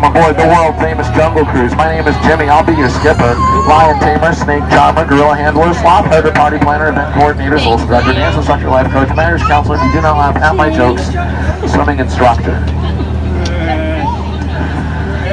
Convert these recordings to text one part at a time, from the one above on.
welcome aboard the world famous Jungle Cruise. My name is Jimmy, I'll be your skipper. Lion tamer, snake charmer, gorilla handler, sloth herder, party planner, event coordinator, soul spreader, dance instructor, life coach, marriage counselor, if you do not laugh at my jokes, swimming instructor.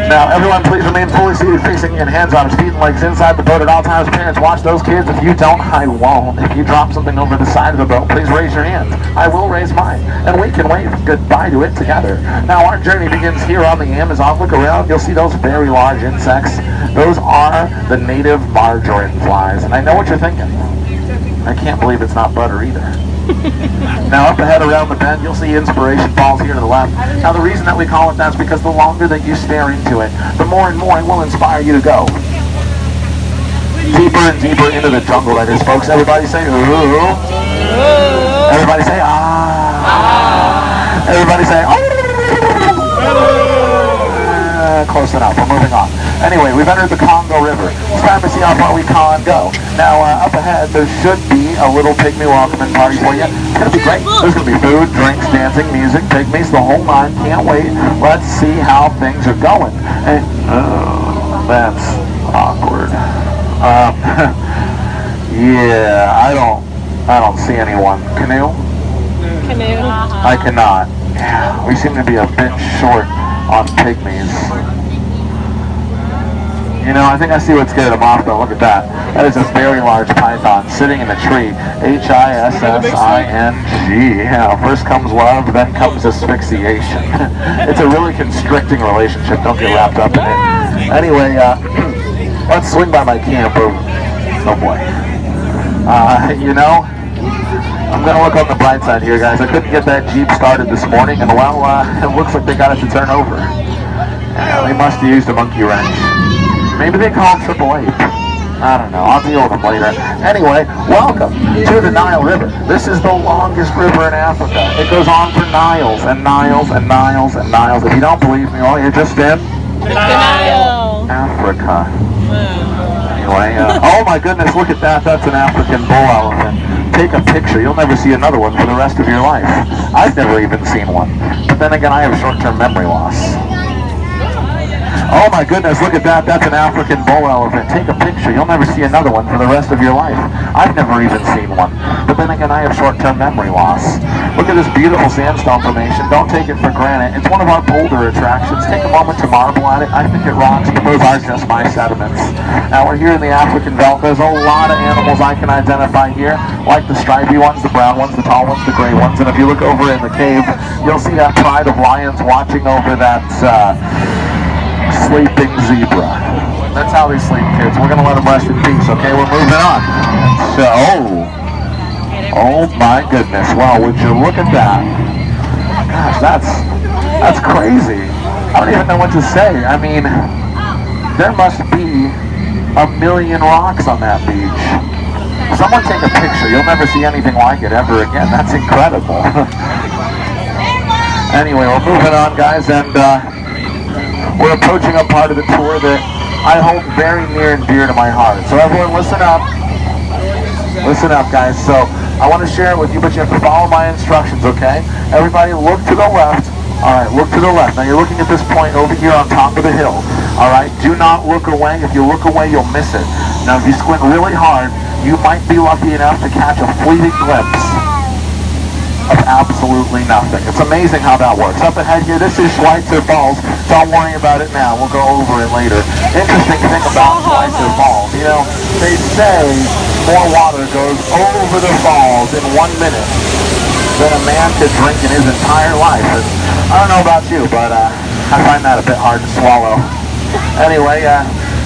Now, everyone please remain fully seated, facing in, hands on his feet and legs inside the boat at all times. Parents, watch those kids. If you don't, I won't. If you drop something over the side of the boat, please raise your hand. I will raise mine, and we can wave goodbye to it together. Now, our journey begins here on the Amazon. Look around, you'll see those very large insects. Those are the native margarine flies, and I know what you're thinking. I can't believe it's not butter either. Now up ahead around the bend, you'll see Inspiration Falls here to the left. Now the reason that we call it that is because the longer that you stare into it, the more and more it will inspire you to go deeper and deeper into the jungle, that is, folks. Everybody say, ooh. Everybody say, ah. Everybody say, oh. Close enough, we're moving on. Anyway, we've entered the Congo River. It's time to see how far we can go. Now, up ahead, there should be a little pygmy welcoming party for you. It's going to be great. There's going to be food, drinks, dancing, music, pygmies, the whole nine. Can't wait. Let's see how things are going. And, that's awkward. Yeah, I don't see anyone. Canoe? Canoe. I cannot. We seem to be a bit short on pygmies. You know, I think I see what scared them off though. Look at that. That is a very large python sitting in a tree. H-I-S-S-I-N-G. Yeah, first comes love, then comes asphyxiation. It's a really constricting relationship. Don't get wrapped up in it. Anyway, let's swing by my camp. Oh boy. You know, I'm going to look on the bright side here, guys. I couldn't get that Jeep started this morning, and well, it looks like they got it to turn over. They must have used a monkey wrench. Maybe they called AAA. I don't know. I'll deal with them later. Anyway, welcome to the Nile River. This is the longest river in Africa. It goes on for Niles and Niles and Niles and Niles. If you don't believe me, well, you're just in Nile. Africa. Anyway, oh my goodness, look at that. That's an African bull elephant. Take a picture. You'll never see another one for the rest of your life. I've never even seen one. But then again, I have short-term memory loss. Oh my goodness, look at that. That's an African bull elephant. Take a picture. You'll never see another one for the rest of your life. I've never even seen one. But then again, I have short-term memory loss. Look at this beautiful sandstone formation. Don't take it for granted. It's one of our boulder attractions. Take a moment to marvel at it. I think it rocks, but those are just my sediments. Now we're here in the African veldt. There's a lot of animals I can identify here, like the stripy ones, the brown ones, the tall ones, the gray ones. And if you look over in the cave, you'll see that pride of lions watching over that sleeping zebra. That's how they sleep, kids. We're going to let them rest in peace, okay? We're moving on. So, oh my goodness. Wow, would you look at that? Gosh, that's crazy. I don't even know what to say. I mean, there must be a million rocks on that beach. Someone take a picture. You'll never see anything like it ever again. That's incredible. Anyway, we're moving on, guys, and we're approaching a part of the tour that I hold very near and dear to my heart. So everyone, listen up. Listen up, guys. So I want to share it with you, but you have to follow my instructions, okay? Everybody look to the left. All right, look to the left. Now you're looking at this point over here on top of the hill. All right, do not look away. If you look away, you'll miss it. Now if you squint really hard, you might be lucky enough to catch a fleeting glimpse of absolutely nothing. It's amazing how that works. Up ahead here, this is Schweitzer Falls. Don't worry about it now. We'll go over it later. Interesting thing about Schweitzer Falls, you know, they say more water goes over the falls in 1 minute than a man could drink in his entire life. And I don't know about you, but I find that a bit hard to swallow. Anyway,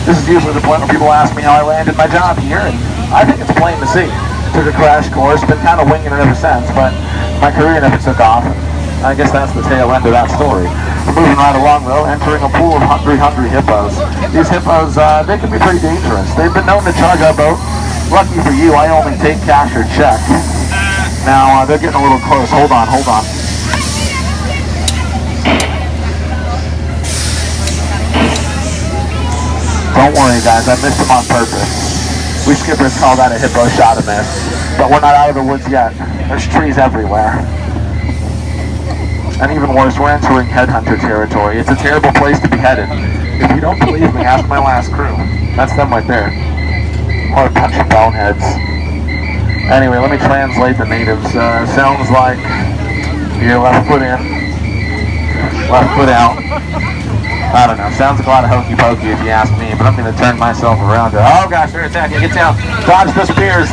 this is usually the point where people ask me how I landed my job here, and I think it's plain to see. Took a crash course, been kind of winging it ever since, but my career never took off. I guess that's the tail end of that story. We're moving right along though, entering a pool of hungry hippos. These hippos, they can be pretty dangerous. They've been known to charge our boat. Lucky for you, I only take cash or check. Now, they're getting a little close. Hold on. Don't worry guys, I missed them on purpose. We skippers call that a hippo shot a miss. But we're not out of the woods yet. There's trees everywhere. And even worse, we're entering headhunter territory. It's a terrible place to be headed. If you don't believe me, ask my last crew. That's them right there. What a bunch of boneheads. Anyway, let me translate the natives. Sounds like your left foot in, left foot out. I don't know. Sounds like a lot of hokey pokey if you ask me, but I'm going to turn myself around. Oh gosh, they're attacking. Get down. Dodge the spears.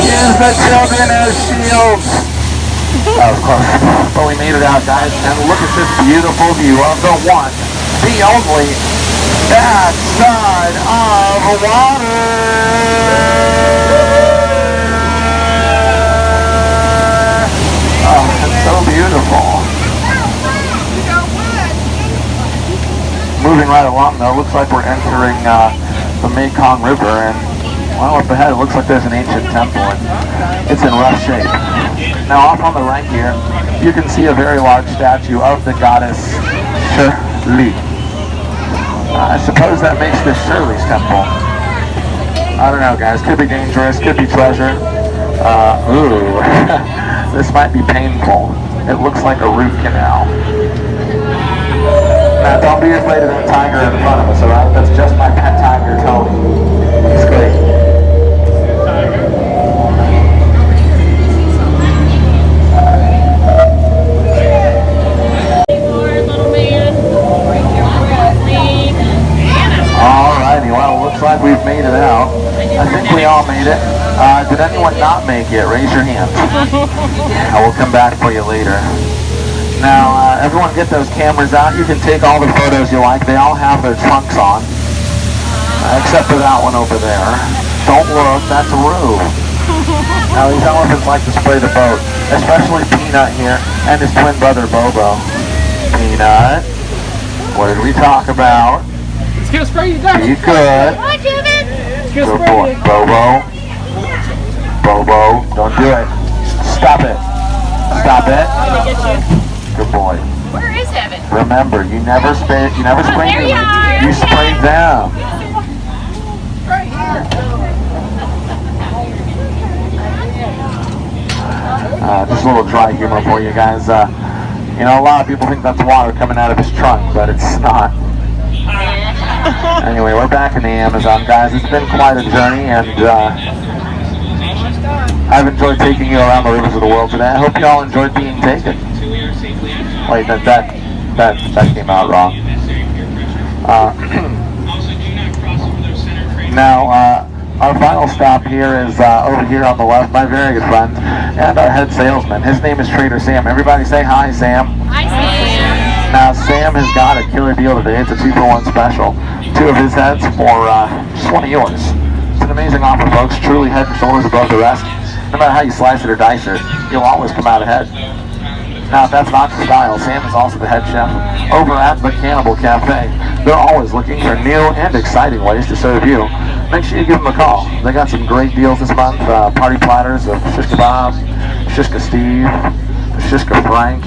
Use the children as shields. Of course. But we made it out, guys. And look at this beautiful view of the one, the only, that side of water. Oh, it's so beautiful. Moving right along, though, looks like we're entering the Mekong River, and well, up ahead, it looks like there's an ancient temple, and it's in rough shape. Now, off on the right here, you can see a very large statue of the goddess Shirley. I suppose that makes this Shirley's temple. I don't know, guys. Could be dangerous, could be treasure. Ooh, this might be painful. It looks like a root canal. Now, don't be afraid of that tiger in front of us, alright? That's just my pet tiger, Tony. He's great. Alrighty, well, looks like we've made it out. I think we all made it. Did anyone not make it? Raise your hand. I will come back for you later. Now, everyone get those cameras out. You can take all the photos you like. They all have their trunks on. Except for that one over there. Don't look, that's Roo. Now, these elephants like to spray the boat. Especially Peanut here and his twin brother, Bobo. Peanut, what did we talk about? It's gonna spray you down. Be good. Good boy. Bobo. Bobo, don't do it. Stop it. Stop it. Good boy. Where is Evan? Remember, you never spray There you are. You spray them. Right here. Just a little dry humor for you guys. You know, a lot of people think that's water coming out of his trunk, but it's not. Anyway, we're back in the Amazon, guys. It's been quite a journey, and I've enjoyed taking you around the rivers of the world today. I hope you all enjoyed being taken. Wait, that came out wrong. Now, our final stop here is over here on the left, my very good friend, and our head salesman. His name is Trader Sam. Everybody say hi, Sam. Hi, Sam. Now, Sam has got a killer deal today. It's a 2-for-1 special. 2 of his heads for just 1 of yours. It's an amazing offer, folks. Truly head and shoulders above the rest. No matter how you slice it or dice it, you'll always come out ahead. Now, if that's not your style, Sam is also the head chef over at the Cannibal Cafe. They're always looking for new and exciting ways to serve you. Make sure you give them a call. They got some great deals this month. Party platters of shish kebab, Shishka Steve, Shishka Frank.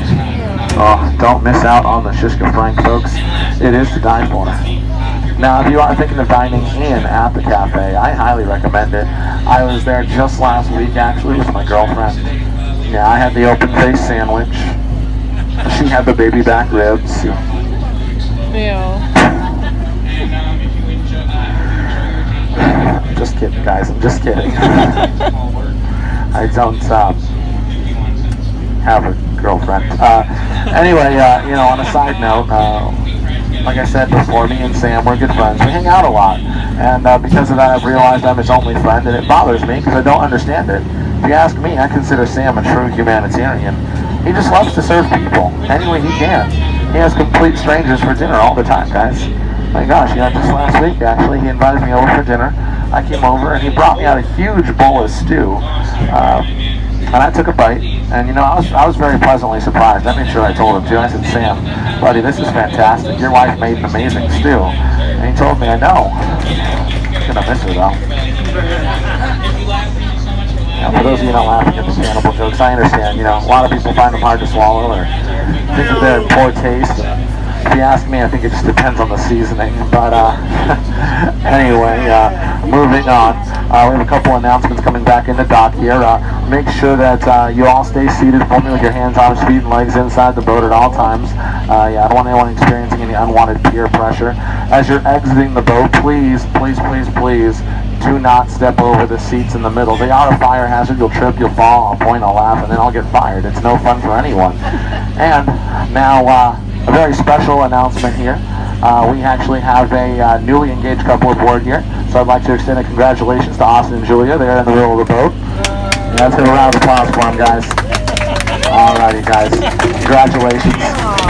Oh, don't miss out on the Shishka Frank, folks. It is to die for. Now, if you are thinking of dining in at the cafe, I highly recommend it. I was there just last week, actually, with my girlfriend. Yeah, I had the open face sandwich. She had the baby back ribs. Yeah. Just kidding, guys. I'm just kidding. I don't have a girlfriend. Anyway, you know, on a side note, like I said before, me and Sam, we're good friends. We hang out a lot. And because of that, I've realized I'm his only friend, and it bothers me because I don't understand it. If you ask me, I consider Sam a true humanitarian. He just loves to serve people any way he can. He has complete strangers for dinner all the time, guys. My gosh, you know, just last week, actually, he invited me over for dinner. I came over, and he brought me out a huge bowl of stew. And I took a bite, and you know, I was very pleasantly surprised. I made sure I told him too. I said, Sam, buddy, this is fantastic. Your wife made an amazing stew. And he told me, I know. I'm gonna miss her though. Now, for those of you not laughing at the cannibal jokes, I understand. You know, a lot of people find them hard to swallow or think that they're in poor taste. If you ask me, I think it just depends on the seasoning. But anyway, moving on. We have a couple announcements coming back in the dock here. Make sure that you all stay seated for me with your hands, arms, feet, and legs inside the boat at all times. Yeah, I don't want anyone experiencing any unwanted peer pressure. As you're exiting the boat, please, please, please, please, do not step over the seats in the middle. They are a fire hazard. You'll trip, you'll fall, I'll point, I'll laugh, and then I'll get fired. It's no fun for anyone. And now, a very special announcement here. We actually have a newly engaged couple aboard here. So I'd like to extend a congratulations to Austin and Julia. They're in the middle of the boat. Yeah, let's give a round of applause for them, guys. Alrighty, guys. Congratulations.